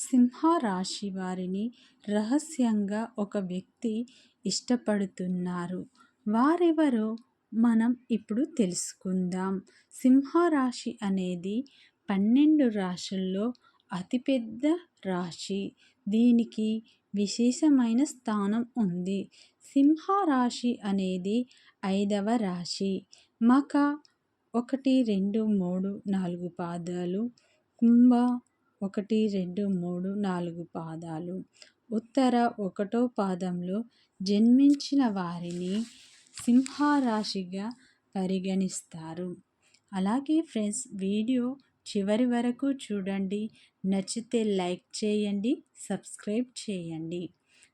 సింహరాశి వారిని రహస్యంగా ఒక వ్యక్తి ఇష్టపడుతున్నారు. వారెవరో మనం ఇప్పుడు తెలుసుకుందాం. సింహరాశి అనేది 12 రాశుల్లో అతిపెద్ద రాశి. దీనికి విశేషమైన స్థానం ఉంది. సింహరాశి అనేది 5వ రాశి. మక 1, 2, 3, 4 పాదాలు, కుంభ 1, 2, 3, 4 పాదాలు, ఉత్తర 1వ పాదంలో జన్మించిన వారిని సింహరాశిగా పరిగణిస్తారు. అలాగే ఫ్రెండ్స్, వీడియో చివరి వరకు చూడండి. నచ్చితే లైక్ చేయండి, సబ్స్క్రైబ్ చేయండి.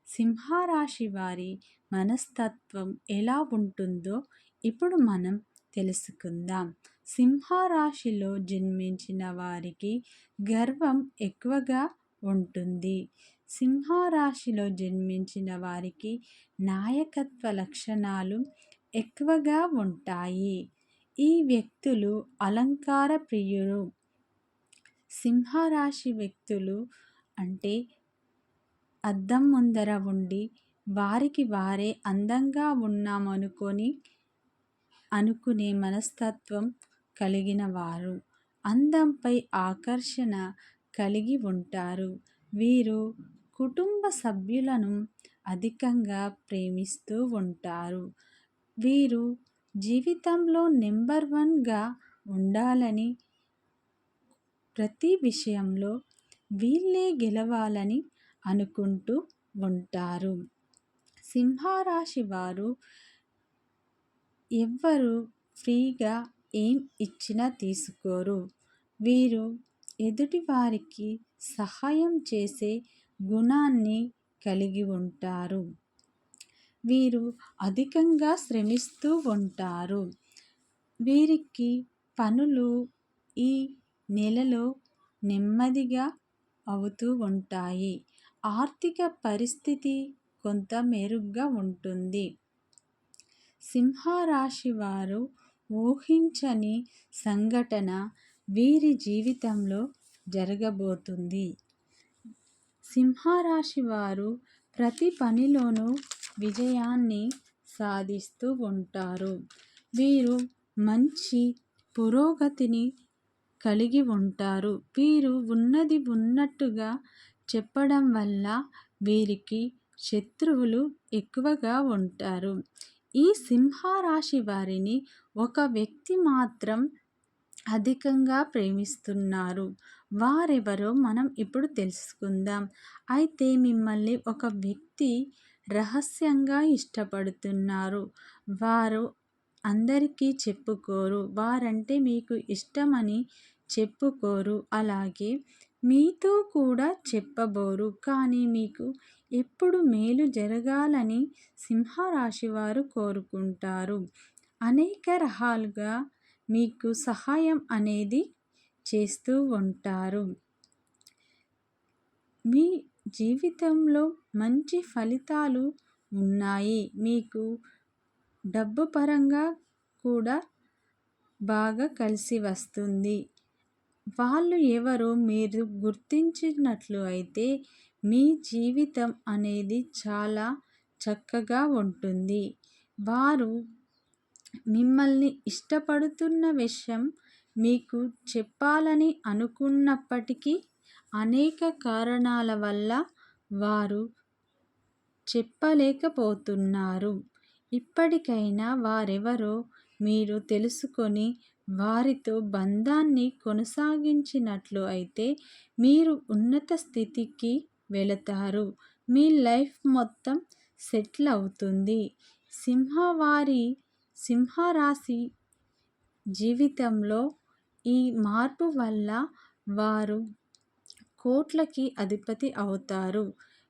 సింహరాశి వారి మనస్తత్వం ఎలా ఉంటుందో ఇప్పుడు మనం తెలుసుకుందాం. సింహరాశిలో జన్మించిన వారికి గర్వం ఎక్కువగా ఉంటుంది. సింహరాశిలో జన్మించిన వారికి నాయకత్వ లక్షణాలు ఎక్కువగా ఉంటాయి. ఈ వ్యక్తులు అలంకార ప్రియులు. సింహరాశి వ్యక్తులు అంటే అద్దం ముందర ఉండి వారికి వారే అందంగా అనుకునే మనస్తత్వం కలిగిన వారు. అందంపై ఆకర్షణ కలిగి ఉంటారు. వీరు కుటుంబ సభ్యులను అధికంగా ప్రేమిస్తూ ఉంటారు. వీరు జీవితంలో నెంబర్ 1గా ఉండాలని, ప్రతి విషయంలో వీళ్ళే గెలవాలని అనుకుంటూ ఉంటారు. సింహరాశి వారు ఎవ్వరు ఫ్రీగా ఏం ఇచ్చినా తీసుకోరు. వీరు ఎదుటి వారికి సహాయం చేసే గుణాన్ని కలిగి ఉంటారు. వీరు అధికంగా శ్రమిస్తూ ఉంటారు. వీరికి పనులు ఈ నెలలో నెమ్మదిగా అవుతూ ఉంటాయి. ఆర్థిక పరిస్థితి కొంత మెరుగ్గా ఉంటుంది. సింహరాశి వారు ఊహించని సంఘటన వీరి జీవితంలో జరగబోతుంది. సింహరాశి వారు ప్రతి పనిలోనూ విజయాన్ని సాధిస్తూ ఉంటారు. వీరు మంచి పురోగతిని కలిగి ఉంటారు. వీరు ఉన్నది ఉన్నట్టుగా చెప్పడం వల్ల వీరికి శత్రువులు ఎక్కువగా ఉంటారు. ఈ సింహరాశి వారిని ఒక వ్యక్తి మాత్రం అధికంగా ప్రేమిస్తున్నారు. వారెవరో మనం ఇప్పుడు తెలుసుకుందాం. అయితే మిమ్మల్ని ఒక వ్యక్తి రహస్యంగా ఇష్టపడుతున్నారు. వారు అందరికీ చెప్పుకోరు. వారంటే మీకు ఇష్టమని చెప్పుకోరు. అలాగే మీతో కూడా చెప్పబోరు. కానీ మీకు ఎప్పుడు మేలు జరగాలని సింహరాశి వారు కోరుకుంటారు. అనేక రకాలుగా మీకు సహాయం అనేది చేస్తూ ఉంటారు. మీ జీవితంలో మంచి ఫలితాలు ఉన్నాయి. మీకు డబ్బు పరంగా కూడా బాగా కలిసి వస్తుంది. వాళ్ళు ఎవరో మీరు గుర్తించినట్లు అయితే మీ జీవితం అనేది చాలా చక్కగా ఉంటుంది. వారు మిమ్మల్ని ఇష్టపడుతున్న విషయం మీకు చెప్పాలని అనుకున్నప్పటికీ అనేక కారణాల వల్ల వారు చెప్పలేకపోతున్నారు. ఇప్పటికైనా వారెవరో మీరు తెలుసుకొని వారితో బంధాన్ని కొనసాగించినట్లు అయితే మీరు ఉన్నత స్థితికి వెళతారు. మీ లైఫ్ మొత్తం సెటిల్ అవుతుంది. సింహరాశి జీవితంలో ఈ మార్పు వల్ల వారు కోట్లకి అధిపతి అవుతారు.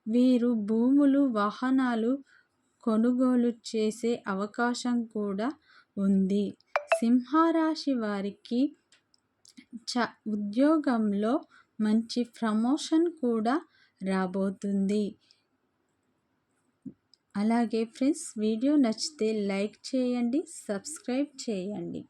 వీరు భూములు, వాహనాలు కొనుగోలు చేసే అవకాశం కూడా ఉంది. సింహరాశి వారికి ఉద్యోగంలో మంచి ప్రమోషన్ కూడా రాబోతుంది. అలాగే ఫ్రెండ్స్, వీడియో నచ్చితే లైక్ చేయండి, సబ్స్క్రైబ్ చేయండి.